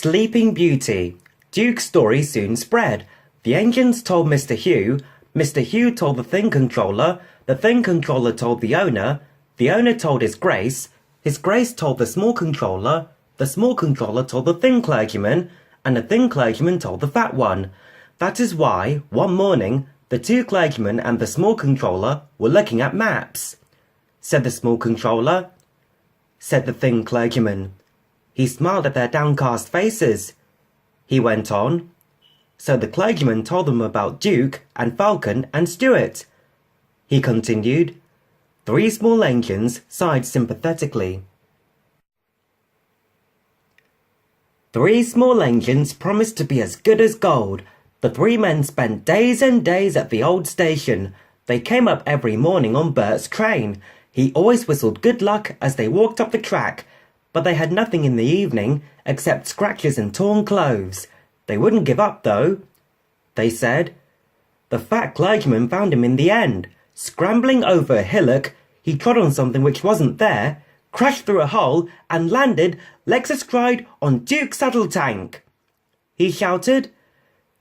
Sleeping Beauty. Duke's story soon spread. The engines told Mr. Hugh. Mr. Hugh told the thing controller told the owner told His Grace told the small controller told the thin clergyman, and the thin clergyman told the fat one. That is why, one morning, the two clergymen and the small controller were looking at maps. Said the small controller. Said the thin clergyman. He smiled at their downcast faces. He went on. So the clergyman told them about Duke and Falcon and Stuart. He continued. Three small engines sighed sympathetically. Three small engines promised to be as good as gold. The three men spent days and days at the old station. They came up every morning on Bert's train. He always whistled good luck as they walked up the track, but they had nothing in the evening except scratches and torn clothes. They wouldn't give up, though. They said. The fat clergyman found him in the end. Scrambling over a hillock, he trod on something which wasn't there, crashed through a hole, and landed, legs astride, on Duke's saddle tank. He shouted.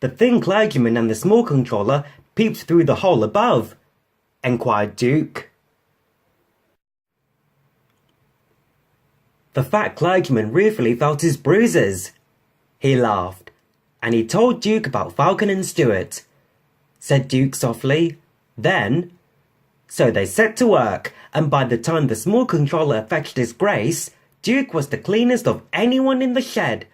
The thin clergyman and the small controller peeped through the hole above. Enquired Duke. The fat clergyman ruefully felt his bruises. He laughed, and he told Duke about Falcon and Stuart. Said Duke softly. Then. So they set to work, and by the time the small controller fetched His Grace, Duke was the cleanest of anyone in the shed.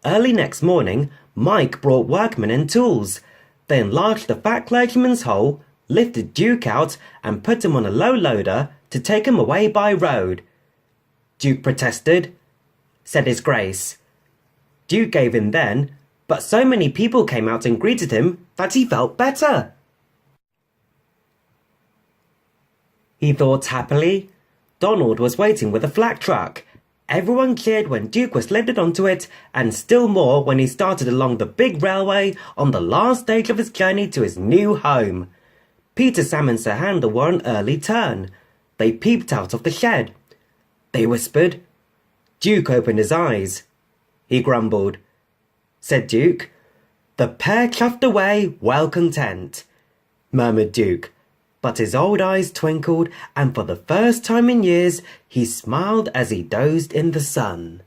Early next morning, Mike brought workmen and tools. They enlarged the fat clergyman's hole, lifted Duke out, and put him on a low loader to take him away by road. Duke protested. Said His Grace. Duke gave in then, but so many people came out and greeted him that he felt better. He thought happily. Donald was waiting with a flat truck. Everyone cheered when Duke was lifted onto it, and still more when he started along the big railway on the last stage of his journey to his new home. Peter, Sam and Sir Handel were on early turn. They peeped out of the shed. They whispered. Duke opened his eyes. He grumbled. Said Duke. The pair chuffed away, well content. Murmured Duke. But his old eyes twinkled, and for the first time in years, he smiled as he dozed in the sun.